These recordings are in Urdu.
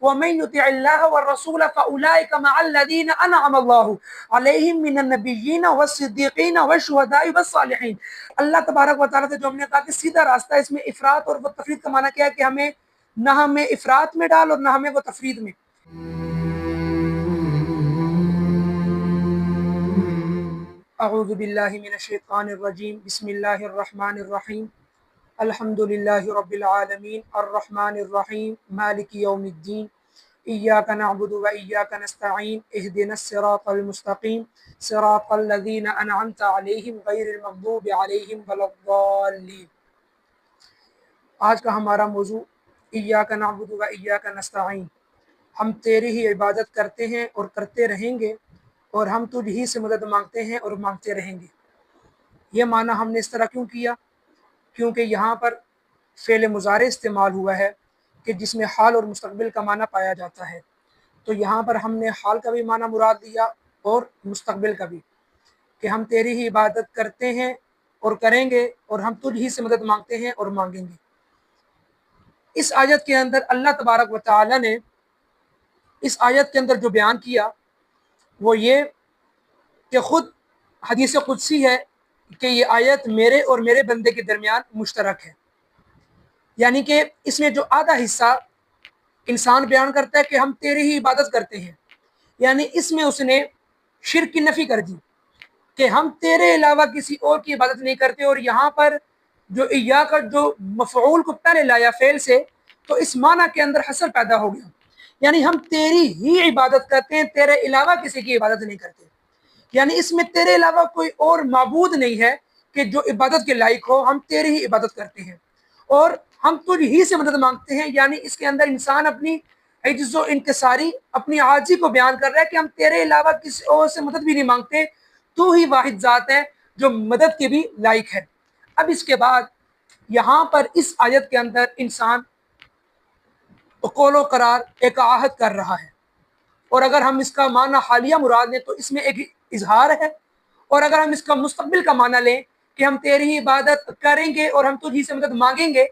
وَمَن يُطِعِ اللَّهَ وَالرَّسُولَ فَأُولَٰئِكَ مَعَ الَّذِينَ أَنْعَمَ اللَّهُ عَلَيْهِم مِّنَ النَّبِيِّينَ وَالصِّدِّيقِينَ وَالشُّهَدَاءِ وَالصَّالِحِينَ۔ اللہ تبارک و تعالیٰ سے جو ہم نے کہا کہ سیدھا راستہ، اس میں افراط اور تفریط کا معنی کیا ہے کہ نہ ہمیں افراط میں ڈال اور نہ ہمیں وہ تفریط میں۔ اعوذ باللہ من الشیطان الرجیم، بسم اللہ الرحمن الرحیم، الحمد للہ رب العالمین، الرحمن الرحیم، مالک یوم الدین، ایاک نعبد و ایاک نستعین، اہدنا الصراط المستقیم، صراط الذین انعمت علیہم غیر المغضوب علیہم ولا الضالین۔ آج کا ہمارا موضوع ایاک نعبد و ایاک نستعین، ہم تیری ہی عبادت کرتے ہیں اور کرتے رہیں گے، اور ہم تجھ ہی سے مدد مانگتے ہیں اور مانگتے رہیں گے۔ یہ معنی ہم نے اس طرح کیوں کیا؟ کیونکہ یہاں پر فعل مضارع استعمال ہوا ہے کہ جس میں حال اور مستقبل کا معنی پایا جاتا ہے، تو یہاں پر ہم نے حال کا بھی معنی مراد لیا اور مستقبل کا بھی، کہ ہم تیری ہی عبادت کرتے ہیں اور کریں گے، اور ہم تجھ ہی سے مدد مانگتے ہیں اور مانگیں گے۔ اس آیت کے اندر اللہ تبارک و تعالی نے اس آیت کے اندر جو بیان کیا وہ یہ کہ خود حدیث قدسی ہے کہ یہ آیت میرے اور میرے بندے کے درمیان مشترک ہے، یعنی کہ اس میں جو آدھا حصہ انسان بیان کرتا ہے کہ ہم تیری ہی عبادت کرتے ہیں، یعنی اس میں اس نے شرک کی نفی کر دی کہ ہم تیرے علاوہ کسی اور کی عبادت نہیں کرتے، اور یہاں پر جو ایاک جو مفعول کو پہلے لایا فعل سے، تو اس معنی کے اندر حصر پیدا ہو گیا، یعنی ہم تیری ہی عبادت کرتے ہیں، تیرے علاوہ کسی کی عبادت نہیں کرتے، یعنی اس میں تیرے علاوہ کوئی اور معبود نہیں ہے کہ جو عبادت کے لائق ہو، ہم تیری ہی عبادت کرتے ہیں اور ہم تجھ ہی سے مدد مانگتے ہیں۔ یعنی اس کے اندر انسان اپنی عجز و انکساری، اپنی عاجزی کو بیان کر رہا ہے کہ ہم تیرے علاوہ کسی اور سے مدد بھی نہیں مانگتے، تو ہی واحد ذات ہے جو مدد کے بھی لائق ہے۔ اب اس کے بعد یہاں پر اس آیت کے اندر انسان قول و قرار ایک عہد کر رہا ہے، اور اگر ہم اس کا معنی حالیہ مراد لیں تو اس میں ایک اظہار ہے، اور اگر ہم اس کا مستقبل کا معنی لیں کہ ہم تیری ہی عبادت کریں گے اور ہم تجھ ہی سے مدد مانگیں گے،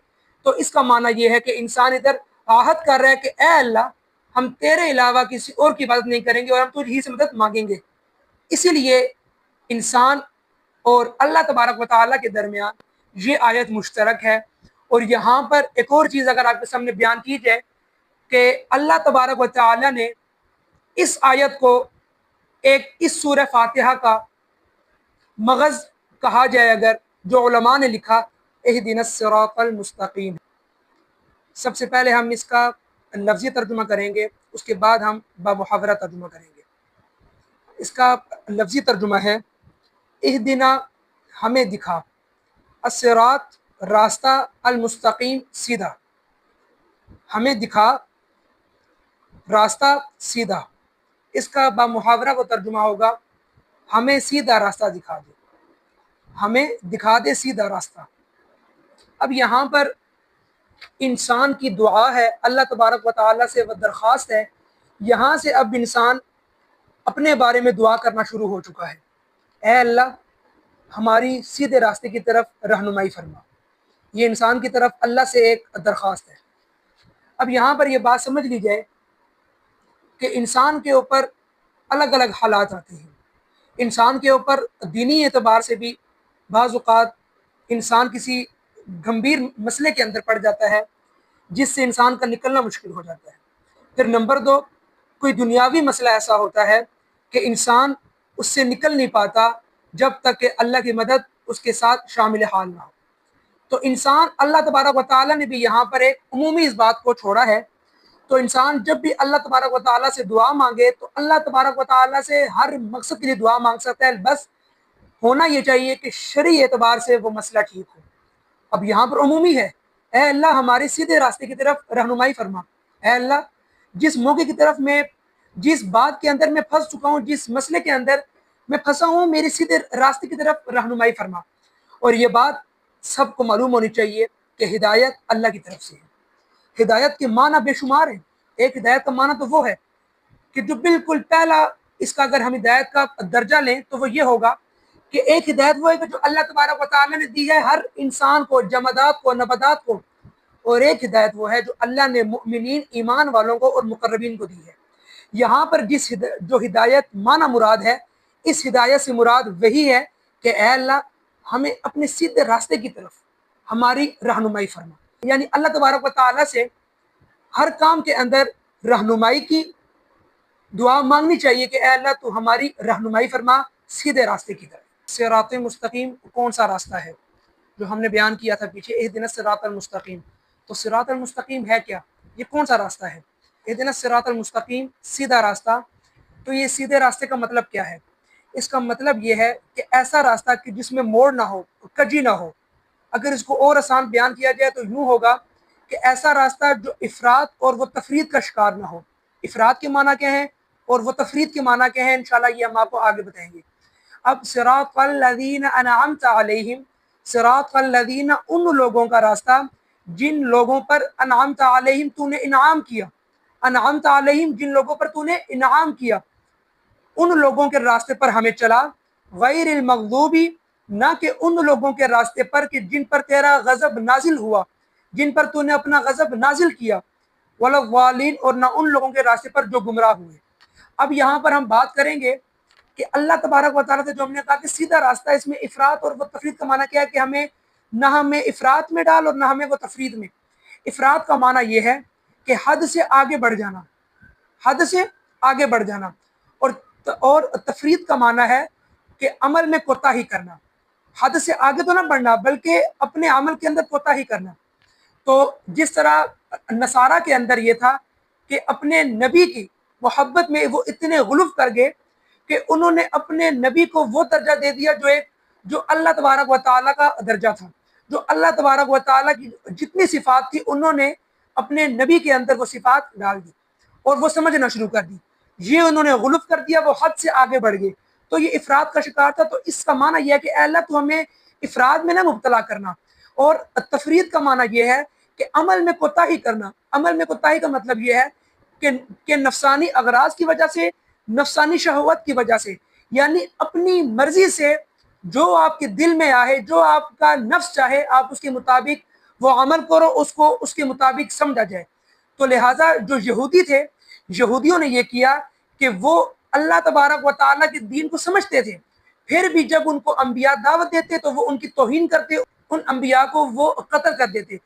تو اس کا معنی یہ ہے کہ انسان ادھر عہد کر رہا ہے کہ اے اللہ، ہم تیرے علاوہ کسی اور کی عبادت نہیں کریں گے اور ہم تجھ ہی سے مدد مانگیں گے۔ اسی لیے انسان اور اللہ تبارک و تعالیٰ کے درمیان یہ آیت مشترک ہے۔ اور یہاں پر ایک اور چیز اگر آپ کے سامنے بیان کی جائے کہ اللہ تبارک و تعالیٰ نے اس آیت کو ایک اس سورہ فاتحہ کا مغز کہا جائے اگر، جو علماء نے لکھا اہدنا الصراط المستقیم، سب سے پہلے ہم اس کا لفظی ترجمہ کریں گے، اس کے بعد ہم بمحاورہ ترجمہ کریں گے۔ اس کا لفظی ترجمہ ہے اہدنا، ہمیں دکھا، الصراط، راستہ، المستقیم، سیدھا، ہمیں دکھا راستہ سیدھا۔ اس کا بمحاورہ وہ ترجمہ ہوگا ہمیں سیدھا راستہ دکھا دے، ہمیں دکھا دے سیدھا راستہ۔ اب یہاں پر انسان کی دعا ہے، اللہ تبارک و تعالیٰ سے وہ درخواست ہے، یہاں سے اب انسان اپنے بارے میں دعا کرنا شروع ہو چکا ہے، اے اللہ ہماری سیدھے راستے کی طرف رہنمائی فرما۔ یہ انسان کی طرف اللہ سے ایک درخواست ہے۔ اب یہاں پر یہ بات سمجھ لی جائے کہ انسان کے اوپر الگ الگ حالات آتے ہیں، انسان کے اوپر دینی اعتبار سے بھی بعض اوقات انسان کسی گمبھیر مسئلے کے اندر پڑ جاتا ہے جس سے انسان کا نکلنا مشکل ہو جاتا ہے۔ پھر نمبر دو، کوئی دنیاوی مسئلہ ایسا ہوتا ہے کہ انسان اس سے نکل نہیں پاتا جب تک کہ اللہ کی مدد اس کے ساتھ شامل حال نہ ہو۔ تو انسان، اللہ تبارک و تعالیٰ نے بھی یہاں پر ایک عمومی اس بات کو چھوڑا ہے، تو انسان جب بھی اللہ تبارک و تعالیٰ سے دعا مانگے تو اللہ تبارک و تعالیٰ سے ہر مقصد کے لیے دعا مانگ سکتا ہے، بس ہونا یہ چاہیے کہ شرعی اعتبار سے وہ مسئلہ ٹھیک ہو۔ اب یہاں پر عمومی ہے، اے اللہ ہمارے سیدھے راستے کی طرف رہنمائی فرما، اے اللہ جس موقع کی طرف میں، جس بات کے اندر میں پھنس چکا ہوں، جس مسئلے کے اندر میں پھنسا ہوں، میری سیدھے راستے کی طرف رہنمائی فرما۔ اور یہ بات سب کو معلوم ہونی چاہیے کہ ہدایت اللہ کی طرف سے ہے۔ ہدایت کے معنی بے شمار ہیں، ایک ہدایت کا معنی تو وہ ہے کہ جو بالکل پہلا اس کا اگر ہم ہدایت کا درجہ لیں تو وہ یہ ہوگا کہ ایک ہدایت وہ ہے کہ جو اللہ تبارک و تعالیٰ نے دی ہے ہر انسان کو، جمادات کو، نباتات کو، اور ایک ہدایت وہ ہے جو اللہ نے مؤمنین ایمان والوں کو اور مقربین کو دی ہے۔ یہاں پر جو ہدایت معنی مراد ہے، اس ہدایت سے مراد وہی ہے کہ اے اللہ ہمیں اپنے سیدھے راستے کی طرف ہماری رہنمائی فرما، یعنی اللہ تبارک و تعالیٰ سے ہر کام کے اندر رہنمائی کی دعا مانگنی چاہیے کہ اے اللہ تو ہماری رہنمائی فرما سیدھے راستے کی طرف۔ صراط مستقیم کون سا راستہ ہے جو ہم نے بیان کیا تھا پیچھے، اہدنا الصراط المستقیم، تو صراط المستقیم ہے کیا؟ یہ کون سا راستہ ہے؟ اہدنا الصراط المستقیم سیدھا راستہ، تو یہ سیدھے راستے کا مطلب کیا ہے؟ اس کا مطلب یہ ہے کہ ایسا راستہ کہ جس میں موڑ نہ ہو، کجی نہ ہو۔ اگر اس کو اور آسان بیان کیا جائے تو یوں ہوگا کہ ایسا راستہ جو افراط اور وہ تفرید کا شکار نہ ہو۔ افراط کے معنی کیا ہیں اور وہ تفرید کے معنی کیا ہیں، انشاءاللہ یہ ہم آپ کو آگے بتائیں گے۔ اب صراط الذین انعمت علیہم، صراط الذین ان لوگوں کا راستہ جن لوگوں پر انعمت علیہم تو نے انعام کیا، انعمت علیہم جن لوگوں پر تو نے انعام کیا، ان لوگوں کے راستے پر ہمیں چلا، غیر المغضوبی نہ کہ ان لوگوں کے راستے پر کہ جن پر تیرا غضب نازل ہوا، جن پر تو نے اپنا غضب نازل کیا، والضالین اور نہ ان لوگوں کے راستے پر جو گمراہ ہوئے۔ اب یہاں پر ہم بات کریں گے کہ اللہ تبارک و تعالیٰ سے جو ہم نے کہا کہ سیدھا راستہ، اس میں افراط اور وہ تفرید کا معنی کیا ہے کہ ہمیں نہ ہمیں افراط میں ڈال اور نہ ہمیں وہ تفرید میں۔ افراط کا معنی یہ ہے کہ حد سے آگے بڑھ جانا، حد سے آگے بڑھ جانا، اور تفرید کا معنی ہے کہ عمل میں کوتاہی کرنا، حد سے آگے تو نہ بڑھنا بلکہ اپنے عمل کے اندر کوتاہی کرنا۔ تو جس طرح نصارہ کے اندر یہ تھا کہ اپنے نبی کی محبت میں وہ اتنے غلو کر گئے کہ انہوں نے اپنے نبی کو وہ درجہ دے دیا جو اللہ تبارک و تعالیٰ کا درجہ تھا، جو اللہ تبارک و تعالیٰ کی جتنی صفات تھی انہوں نے اپنے نبی کے اندر وہ صفات ڈال دی اور وہ سمجھنا شروع کر دی، یہ انہوں نے غلو کر دیا، وہ حد سے آگے بڑھ گئے، تو یہ افراد کا شکار تھا۔ تو اس کا معنی یہ ہے کہ اے اللہ تو ہمیں افراد میں نہ مبتلا کرنا، اور تفرید کا معنی یہ ہے کہ عمل میں کوتاہی کرنا۔ عمل میں کوتاہی کا مطلب یہ ہے کہ نفسانی اغراض کی وجہ سے، نفسانی شہوت کی وجہ سے، یعنی اپنی مرضی سے جو آپ کے دل میں آئے، جو آپ کا نفس چاہے آپ اس کے مطابق وہ عمل کرو، اس کو اس کے مطابق سمجھا جائے۔ تو لہٰذا جو یہودی تھے، یہودیوں نے یہ کیا کہ وہ اللہ تبارک و تعالیٰ کے دین کو سمجھتے تھے، پھر بھی جب ان کو انبیاء دعوت دیتے تو وہ ان کی توہین کرتے، ان انبیاء کو وہ قتل کر دیتے۔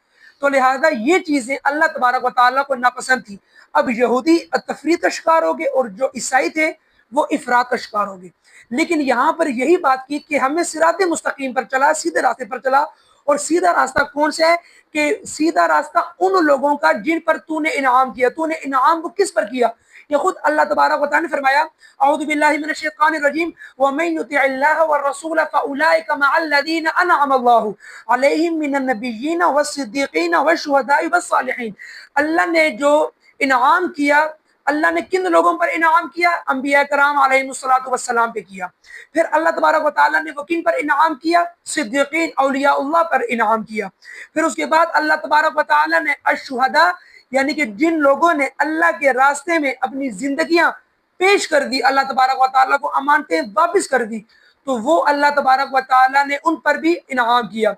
تو لہٰذا یہ چیزیں اللہ تبارک و تعالیٰ کو ناپسند تھی۔ اب یہودی تفرید کا شکار ہو گئے اور جو عیسائی تھے وہ افراط کا شکار ہو گئے۔ لیکن یہاں پر یہی بات کی کہ ہمیں صراط مستقیم پر چلا، سیدھے راستے پر چلا، اور سیدھا راستہ کون سا ہے؟ کہ سیدھا راستہ ان لوگوں کا جن پر تو نے انعام کیا۔ تو نے انعام کو کس پر کیا؟ یہ خود اللہ تبارک و تعالیٰ نے فرمایا، اعوذ باللہ من الشیطان الرجیم، وَمَن يُطِعِ اللَّهَ وَالرَّسُولَ فَأُولَٰئِكَ مَعَ الَّذِينَ أَنْعَمَ اللَّهُ عَلَيْهِم مِّنَ النَّبِيِّينَ وَالصِّدِّيقِينَ وَالشُّهَدَاءِ وَالصَّالِحِينَ۔ اللہ نے جو انعام کیا، اللہ نے کن لوگوں پر انعام کیا؟ انبیاء کرام علیہم الصلوۃ والسلام پہ کیا۔ پھر اللہ تبارک و تعالیٰ نے وہ کن پر انعام کیا؟ صدیقین، اولیاء اللہ پر انعام کیا۔ پھر اس کے بعد اللہ تبارک و تعالیٰ نے الشہداء، یعنی کہ جن لوگوں نے اللہ کے راستے میں اپنی زندگیاں پیش کر دی، اللہ تبارک و تعالیٰ کو امانتیں واپس کر دی، تو وہ اللہ تبارک و تعالیٰ نے ان پر بھی انعام کیا۔